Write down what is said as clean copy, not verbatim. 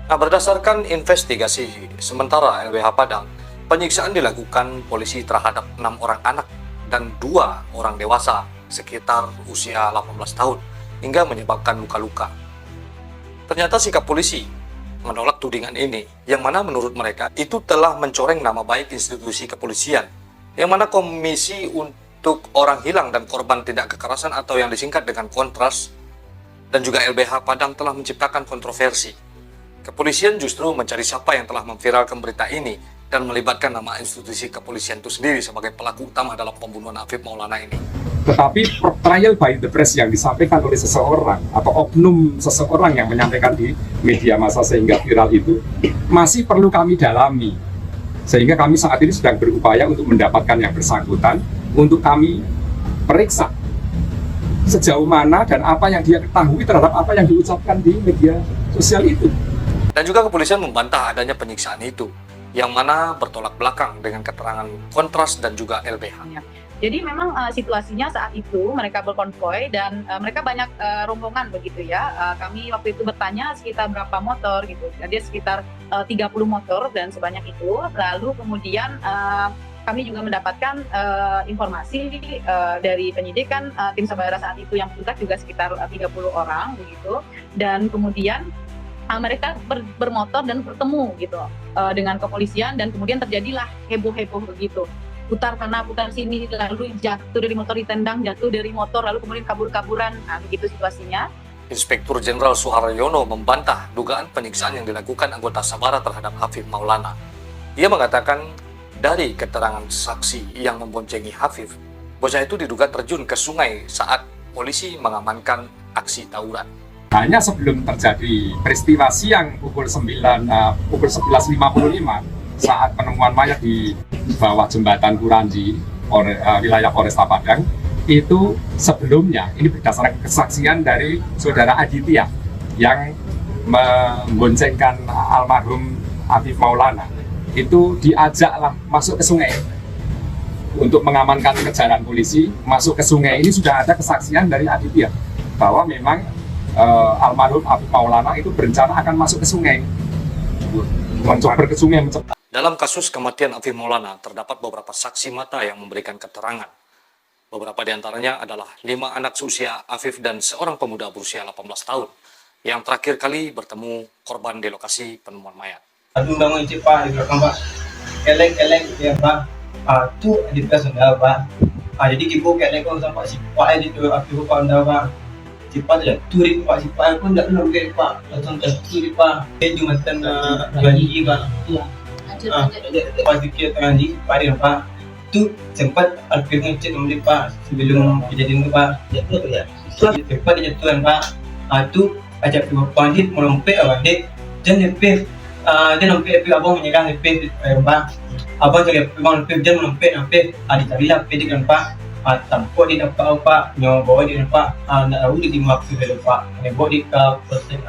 Nah, berdasarkan investigasi sementara LBH Padang, penyiksaan dilakukan polisi terhadap 6 orang anak dan 2 orang dewasa sekitar usia 18 tahun hingga menyebabkan luka-luka. Ternyata sikap polisi menolak tudingan ini, yang mana menurut mereka itu telah mencoreng nama baik institusi kepolisian, yang mana Komisi untuk Orang Hilang dan Korban Tindak Kekerasan atau yang disingkat dengan Kontras dan juga LBH Padang telah menciptakan kontroversi. Kepolisian justru mencari siapa yang telah memviralkan berita ini dan melibatkan nama institusi kepolisian itu sendiri sebagai pelaku utama dalam pembunuhan Afif Maulana ini. Tetapi trial by the press yang disampaikan oleh seseorang atau oknum seseorang yang menyampaikan di media massa sehingga viral itu masih perlu kami dalami. Sehingga kami saat ini sedang berupaya untuk mendapatkan yang bersangkutan untuk kami periksa sejauh mana dan apa yang dia ketahui terhadap apa yang diucapkan di media sosial itu. Dan juga kepolisian membantah adanya penyiksaan itu, yang mana bertolak belakang dengan keterangan Kontras dan juga LBH. Jadi memang situasinya saat itu mereka berkonvoy dan mereka banyak rombongan begitu ya. Kami waktu itu bertanya sekitar berapa motor gitu. Jadi sekitar 30 motor dan sebanyak itu. Lalu kemudian kami juga mendapatkan informasi dari penyidikan tim sabara saat itu yang bertugas juga sekitar 30 orang begitu. Dan kemudian mereka bermotor dan bertemu gitu dengan kepolisian dan kemudian terjadilah heboh-heboh begitu. Putar sana, putar sini, lalu jatuh dari motor, ditendang, jatuh dari motor, lalu kemudian kabur-kaburan. Nah, begitu situasinya. Inspektur Jenderal Suharyono membantah dugaan penyiksaan yang dilakukan anggota Sabara terhadap Afif Maulana. Ia mengatakan dari keterangan saksi yang memboncengi Afif, bocah itu diduga terjun ke sungai saat polisi mengamankan aksi tawuran. Hanya sebelum terjadi peristiwa siang pukul 11.55 saat penemuan mayat di bawah jembatan Kuranji, wilayah Polresta Padang, itu sebelumnya, ini berdasarkan kesaksian dari saudara Aditya yang memboncengkan almarhum Afif Maulana, itu diajaklah masuk ke sungai untuk mengamankan kejaran polisi. Masuk ke sungai ini sudah ada kesaksian dari Aditya bahwa memang almarhum Afif Maulana itu berencana akan masuk ke sungai, mencoba ke sungai. Dalam kasus kematian Afif Maulana, terdapat beberapa saksi mata yang memberikan keterangan. Beberapa di antaranya adalah 5 anak seusia Afif dan seorang pemuda berusia 18 tahun yang terakhir kali bertemu korban di lokasi penemuan mayat. Aduh, bangun cepat di belakang, Pak. Elek ya, Pak. Tu di bekas sudah, Pak. Jadi kipu kelek kau sampai si Pak itu Afif Pak anda, Pak. Cepat je, turi Pak, si Pak pun tak belum ke Pak. Langsung turi Pak. Dia jumatan janji, Pak. Iya. Pas dikira tengah di pari Pak, tu sempat Alfir ngecek kembali Pak sebelum kejadian itu Pak. Jatuh tu ya. Sempat dia jatuhan Pak. Tu ajak dua pandit melompat pandit dan lebih dia lompat abang menyerang lebih Pak. Abang jadi abang lebih dan melompat lebih ditabilah pedik kan Pak. Tanpa dia dapat Pak, nyawa bawa dia Pak. Nak tahu dia dimaksud Pak. Bawa dia ke proses